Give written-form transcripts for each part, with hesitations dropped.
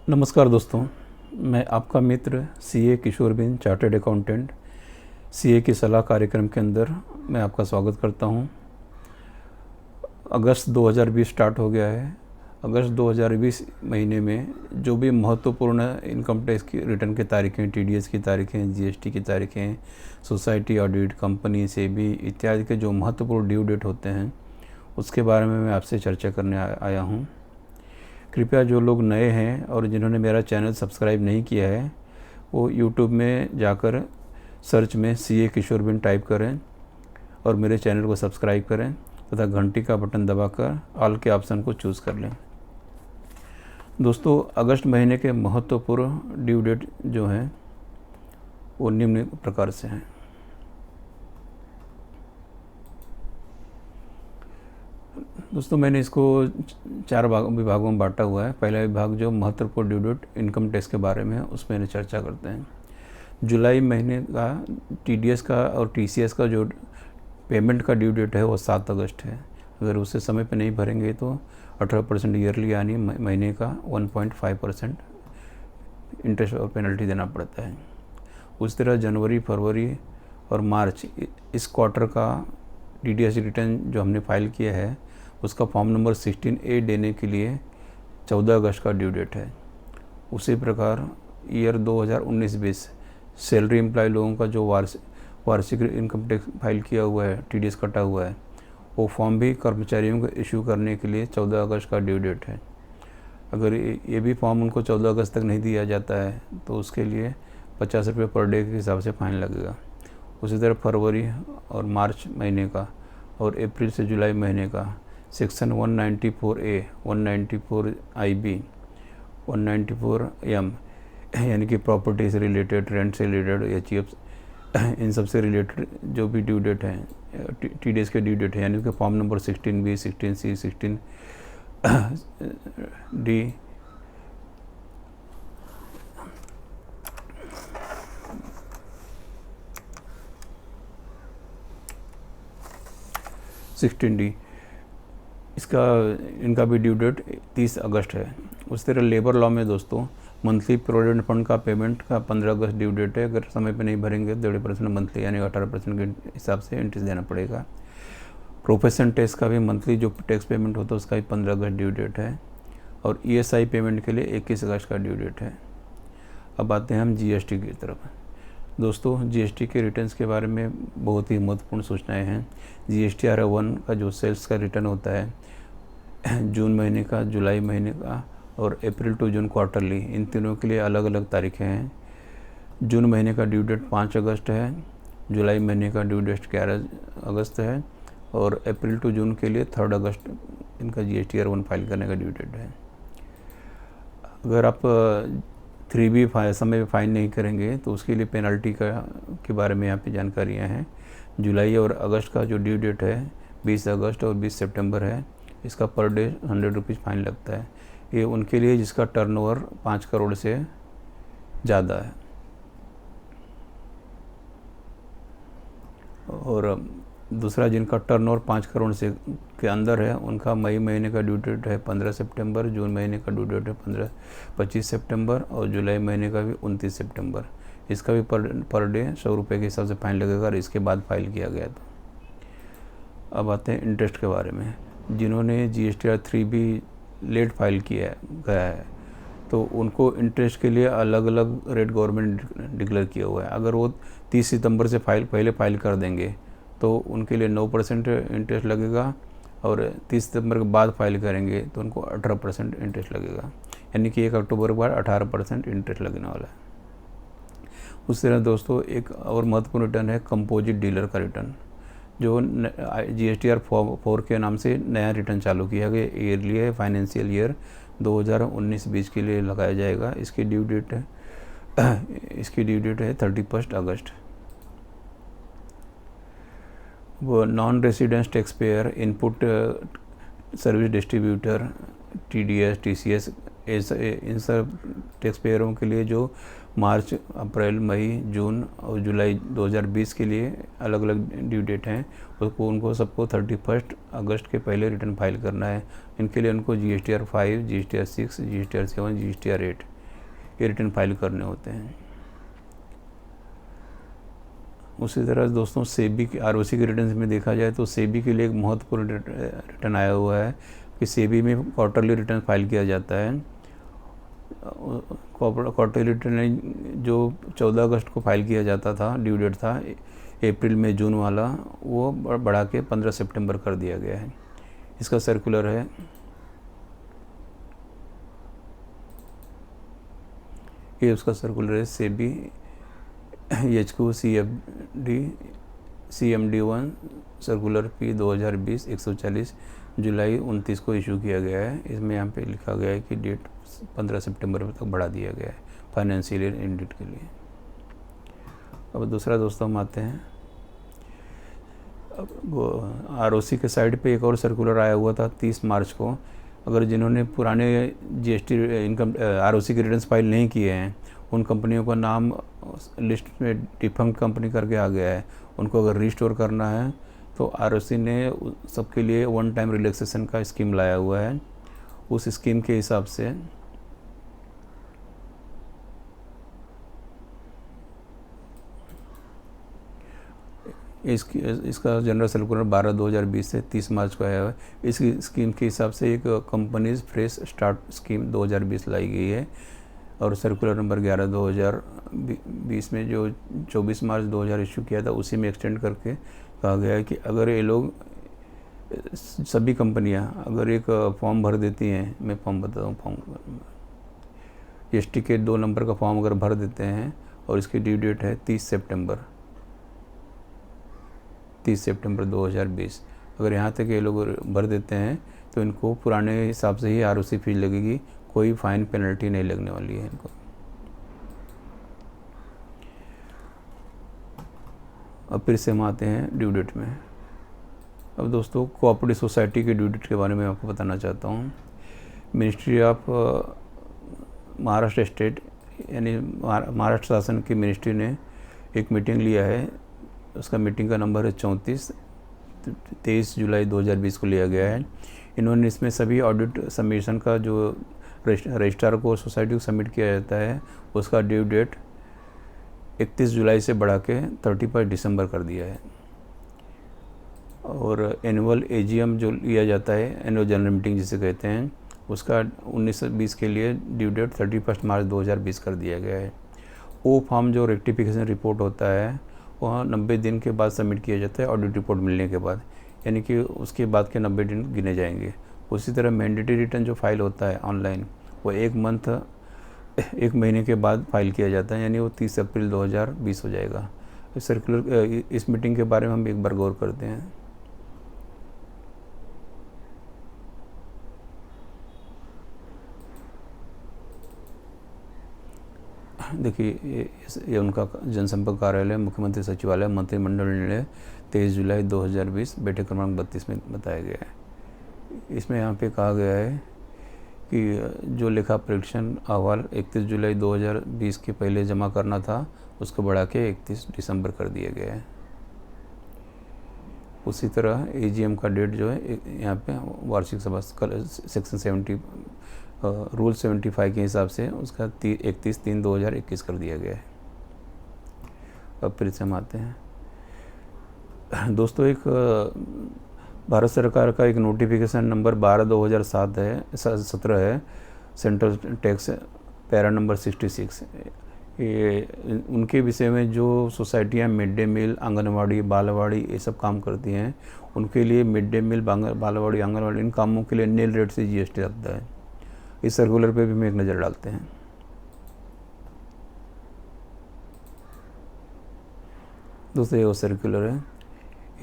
नमस्कार दोस्तों, मैं आपका मित्र सीए किशोर बिन, चार्टर्ड अकाउंटेंट। सीए की सलाह कार्यक्रम के अंदर मैं आपका स्वागत करता हूं। अगस्त 2020 स्टार्ट हो गया है। अगस्त 2020 महीने में जो भी महत्वपूर्ण इनकम टैक्स की रिटर्न की तारीखें, टीडीएस की तारीखें, जीएसटी की तारीखें, सोसाइटी ऑडिट, कंपनी सेबी इत्यादि के जो महत्वपूर्ण ड्यू डेट होते हैं, उसके बारे में मैं आपसे चर्चा करने आया हूं। कृपया जो लोग नए हैं और जिन्होंने मेरा चैनल सब्सक्राइब नहीं किया है, वो यूट्यूब में जाकर सर्च में सीए किशोर बिन टाइप करें और मेरे चैनल को सब्सक्राइब करें तथा घंटी का बटन दबाकर ऑल के ऑप्शन को चूज़ कर लें। दोस्तों, अगस्त महीने के महत्वपूर्ण ड्यू डेट जो हैं वो निम्न प्रकार से हैं। दोस्तों, मैंने इसको 4 विभागों में बांटा हुआ है। पहला विभाग जो महत्वपूर्ण ड्यू डेट इनकम टैक्स के बारे में है, उसमें चर्चा करते हैं। जुलाई महीने का टीडीएस का और टीसीएस का जो पेमेंट का ड्यू डेट है वो 7 अगस्त है। अगर उसे समय पर नहीं भरेंगे तो 18% ईयरली यानी महीने का 1.5% इंटरेस्ट और पेनल्टी देना पड़ता है। उस तरह जनवरी, फरवरी और मार्च इस क्वार्टर का टीडीएस रिटर्न जो हमने फाइल किया है, उसका फॉर्म नंबर 16A देने के लिए 14 अगस्त का ड्यू डेट है। उसी प्रकार ईयर 2019-20 सैलरी एम्प्लॉय लोगों का जो वार्षिक इनकम टैक्स फाइल किया हुआ है, टीडीएस कटा हुआ है, वो फॉर्म भी कर्मचारियों को इशू करने के लिए 14 अगस्त का ड्यू डेट है। अगर ये भी फॉर्म उनको 14 अगस्त तक नहीं दिया जाता है तो उसके लिए 50 रुपये पर डे के हिसाब से फाइन लगेगा। उसी तरह फरवरी और मार्च महीने का और अप्रैल से जुलाई महीने का सेक्शन 194A, 194IB, 194M यानी कि प्रॉपर्टी से रिलेटेड, रेंट से रिलेटेड, एचईएफ इन सब से रिलेटेड जो भी ड्यू डेट हैं, टीडीएस के ड्यू डेट है, यानी कि form number 16B, 16C, 16D, इनका भी ड्यू डेट 30 अगस्त है। उस तरह लेबर लॉ में दोस्तों मंथली प्रोविडेंट फंड का पेमेंट का 15 अगस्त ड्यू डेट है। अगर समय पे नहीं भरेंगे तो 1.5% मंथली यानी 18% के हिसाब से इंटरेस्ट देना पड़ेगा। प्रोफेशन टैक्स का भी मंथली जो टैक्स पेमेंट होता है उसका भी 15 अगस्त ड्यू डेट है। और ईएसआई पेमेंट के लिए 21 अगस्त का ड्यू डेट है। अब आते हैं हम जीएसटी की तरफ। दोस्तों, जीएसटी के रिटर्न्स के बारे में बहुत ही महत्वपूर्ण सूचनाएं हैं। जीएसटीआर 1 का जो सेल्स का रिटर्न होता है, जून महीने का, जुलाई महीने का और अप्रैल टू जून क्वार्टरली, इन तीनों के लिए अलग अलग तारीखें हैं। जून महीने का ड्यू डेट 5 अगस्त है, जुलाई महीने का ड्यू डेट 11 अगस्त है और अप्रैल टू जून के लिए 3 अगस्त इनका जीएसटीआर 1 फाइल करने का ड्यू डेट है। अगर आप 3B समय पे फाइन नहीं करेंगे तो उसके लिए पेनल्टी के बारे में यहाँ पे जानकारियाँ हैं। जुलाई और अगस्त का जो ड्यू डेट है 20 अगस्त और 20 सितंबर है। इसका पर डे 100 रुपीज़ फाइन लगता है। ये उनके लिए जिसका टर्नओवर 5 करोड़ से ज़्यादा है। और दूसरा जिनका टर्नओवर 5 करोड़ से के अंदर है, उनका मई महीने का ड्यू डेट है 15 सितंबर, जून महीने का ड्यू डेट है 25 सितंबर और जुलाई महीने का भी 29 सितंबर। इसका भी पर डे 100 रुपये के हिसाब से फाइन लगेगा और इसके बाद फाइल किया गया तो। अब आते हैं इंटरेस्ट के बारे में। जिन्होंने जीएसटीआर 3B लेट फाइल किया गया है तो उनको इंटरेस्ट के लिए अलग अलग रेट गवर्नमेंट डिक्लेयर किया हुआ है। अगर वो 30 सितंबर से पहले फाइल कर देंगे तो उनके लिए 9% इंटरेस्ट लगेगा और 30 सितंबर के बाद फाइल करेंगे तो उनको 18% इंटरेस्ट लगेगा, यानी कि 1 अक्टूबर के बाद 18% इंटरेस्ट लगने वाला है। उस तरह दोस्तों एक और महत्वपूर्ण रिटर्न है कंपोजिट डीलर का रिटर्न, जो जीएसटीआर 4 के नाम से नया रिटर्न चालू किया गया ईयरली है। फाइनेंशियल ईयर 2019-20 के लिए लगाया जाएगा। इसकी ड्यू डेट है 31 अगस्त। वो non residence tax payer, input service distributor, TDS, TCS, इन सब टैक्स पेयरों के लिए जो मार्च, अप्रैल, मई, जून और जुलाई 2020 के लिए अलग अलग ड्यू डेट हैं, उनको सबको 31 अगस्त के पहले रिटर्न फाइल करना है। इनके लिए उनको जीएसटीआर 5, जीएसटीआर 6, जीएसटीआर 7, जीएसटीआर 8 ये रिटर्न फाइल करने होते हैं। उसी तरह दोस्तों सेबी की आरओसी के रिटर्न में देखा जाए तो सेबी के लिए एक महत्वपूर्ण रिटर्न आया हुआ है कि सेबी में क्वार्टरली रिटर्न फाइल किया जाता है। क्वार्टरली रिटर्न जो 14 अगस्त को फाइल किया जाता था, ड्यू डेट था अप्रैल में जून वाला, वो बढ़ा के 15 सितंबर कर दिया गया है। इसका सर्कुलर है। ये उसका सर्कुलर है SEBI HQ CMD 1 circular P 2020 140 जुलाई 29 को इशू किया गया है। इसमें यहाँ पे लिखा गया है कि डेट 15 सितंबर तक बढ़ा दिया गया है फाइनेंशियल ईयर एंडेड के लिए। अब दूसरा दोस्तों हम आते हैं, अब वो ROC के साइड पे एक और सर्कुलर आया हुआ था 30 मार्च को। अगर जिन्होंने पुराने GST इनकम ROC के रिटर्न्स फाइल नहीं किए हैं, उन कंपनियों का नाम लिस्ट में डिफंक्ट कंपनी करके आ गया है, उनको अगर रिस्टोर करना है तो ROC ने सबके लिए वन टाइम रिलैक्सेशन का स्कीम लाया हुआ है। उस स्कीम के हिसाब से इसका जनरल सर्कुलर 12/2020 से 30 मार्च को आया है। इस स्कीम के हिसाब से एक कंपनीज फ्रेश स्टार्ट स्कीम 2020 लाई गई है और सर्कुलर नंबर 11/2020 में जो 24 मार्च 2000 इशू किया था उसी में एक्सटेंड करके कहा गया है कि अगर ये लोग सभी कंपनियां अगर एक फॉर्म भर देती हैं, मैं फॉर्म बताता हूँ, फॉर्म GST के 2 नंबर का फॉर्म अगर भर देते हैं और इसकी ड्यू डेट है 30 सितंबर 2020, अगर यहाँ तक ये लोग भर देते हैं तो इनको पुराने हिसाब से ही ROC फीस लगेगी, कोई फाइन पेनल्टी नहीं लगने वाली है इनको। अब फिर से हम आते हैं ड्यू डेट में। अब दोस्तों कोऑपरेटिव सोसाइटी के ड्यू डेट के बारे में आपको बताना चाहता हूँ। मिनिस्ट्री ऑफ महाराष्ट्र स्टेट यानी महाराष्ट्र शासन की मिनिस्ट्री ने एक मीटिंग लिया है। उसका मीटिंग का नंबर है 23 जुलाई 2020 को लिया गया है। इन्होंने इसमें सभी ऑडिट सबमिशन का जो रजिस्ट्रार को सोसाइटी को सबमिट किया जाता है उसका ड्यू डेट 31 जुलाई से बढ़ा के 31 दिसंबर कर दिया है। और एनुअल AGM जो लिया जाता है, एनुअल जनरल मीटिंग जिसे कहते हैं, उसका 19 से 20 के लिए ड्यू डेट 31 मार्च 2020 कर दिया गया है। वो फॉर्म जो रेक्टिफिकेशन रिपोर्ट होता है वह 90 दिन के बाद सबमिट किया जाता है ऑडिट रिपोर्ट मिलने के बाद, यानी कि उसके बाद के 90 दिन गिने जाएंगे। उसी तरह मैंडेटरी रिटर्न जो फाइल होता है ऑनलाइन, वो एक महीने के बाद फाइल किया जाता है, यानी वो 30 अप्रैल 2020 हो जाएगा। सर्कुलर इस मीटिंग के बारे में हम एक बार गौर करते हैं। देखिए ये उनका जनसंपर्क कार्यालय, मुख्यमंत्री सचिवालय, मंत्रिमंडल निर्णय 23 जुलाई 2020 बैठक क्रमांक 32 में बताया गया है। इसमें यहाँ पे कहा गया है कि जो लेखा परीक्षण अहवाल 31 जुलाई 2020 के पहले जमा करना था उसको बढ़ा के 31 दिसंबर कर दिया गया है। उसी तरह AGM का डेट जो है यहाँ पे वार्षिक सभा सेक्शन 70 रूल 75 के हिसाब से उसका 31/3/2021 कर दिया गया है। अब फिर से हम आते हैं दोस्तों, एक भारत सरकार का एक नोटिफिकेशन नंबर 12/2017 है, सेंट्रल टैक्स पैरा नंबर 66। ये उनके विषय में जो सोसाइटियाँ मिड डे मील, आंगनवाड़ी, बालवाड़ी ये सब काम करती हैं, उनके लिए मिड डे मील, बालवाड़ी, आंगनवाड़ी इन कामों के लिए नील रेट से GST लगता है। इस सर्कुलर पे भी हम एक नज़र डालते हैं। दोस्तों ये वो सर्कुलर है,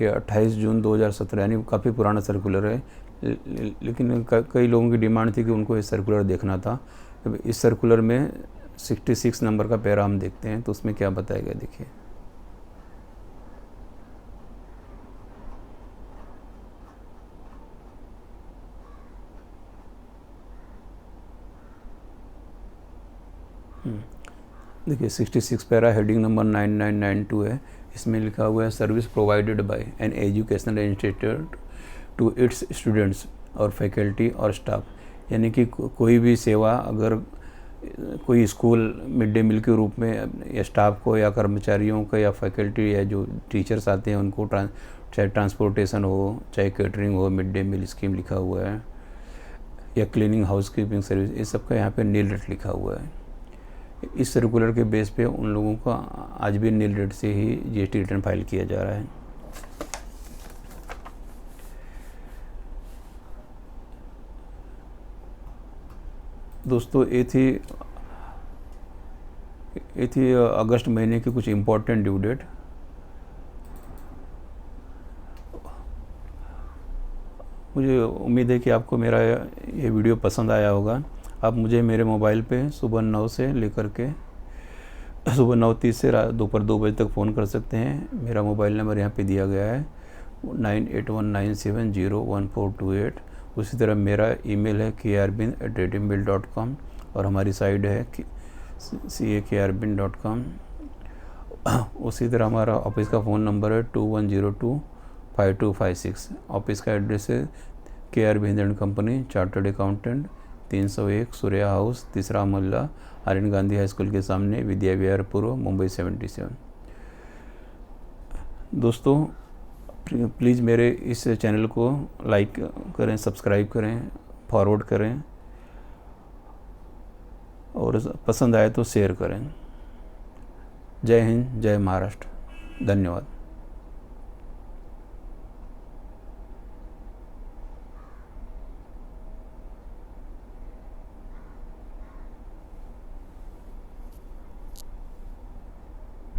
ये 28 जून 2017 यानी काफ़ी पुराना सर्कुलर है, लेकिन कई लोगों की डिमांड थी कि उनको ये सर्कुलर देखना था। इस सर्कुलर में 66 नंबर का पैरा हम देखते हैं तो उसमें क्या बताया गया, देखिए। देखिए 66 पैरा हेडिंग नंबर 9992 है। इसमें लिखा हुआ है service provided by an educational institute to its students और फैकल्टी और स्टाफ, यानी कि कोई भी सेवा अगर कोई स्कूल मिड डे मील के रूप में या स्टाफ को या कर्मचारियों को या फैकल्टी या जो टीचर्स आते हैं उनको चाहे ट्रांसपोर्टेशन हो, चाहे कैटरिंग हो, मिड डे मील स्कीम लिखा हुआ है, या क्लीनिंग हाउस कीपिंग सर्विस, इस सब का यहाँ पे नील रेट लिखा हुआ है। इस सर्कुलर के बेस पे उन लोगों का आज भी नील रेट से ही जीएसटी रिटर्न फाइल किया जा रहा है। दोस्तों ये थी अगस्त महीने की कुछ इम्पोर्टेंट ड्यू डेट। मुझे उम्मीद है कि आपको मेरा ये वीडियो पसंद आया होगा। आप मुझे मेरे मोबाइल पे सुबह 9 से लेकर के सुबह 9:30 से दोपहर 2 बजे तक फ़ोन कर सकते हैं। मेरा मोबाइल नंबर यहाँ पे दिया गया है 9819701428। उसी तरह मेरा ईमेल है krbind@gmail.com और हमारी साइट है CAKRbind.com। उसी तरह हमारा ऑफिस का फ़ोन नंबर है 21025256। ऑफिस का एड्रेस है KRbind and company, chartered accountant, 301 Surya house, तीसरा मोहल्ला, आर्यन गांधी हाई स्कूल के सामने, विद्या विहार पूर्व, मुंबई 77। दोस्तों प्लीज़ मेरे इस चैनल को लाइक करें, सब्सक्राइब करें, फॉरवर्ड करें और पसंद आए तो शेयर करें। जय हिंद, जय महाराष्ट्र, धन्यवाद।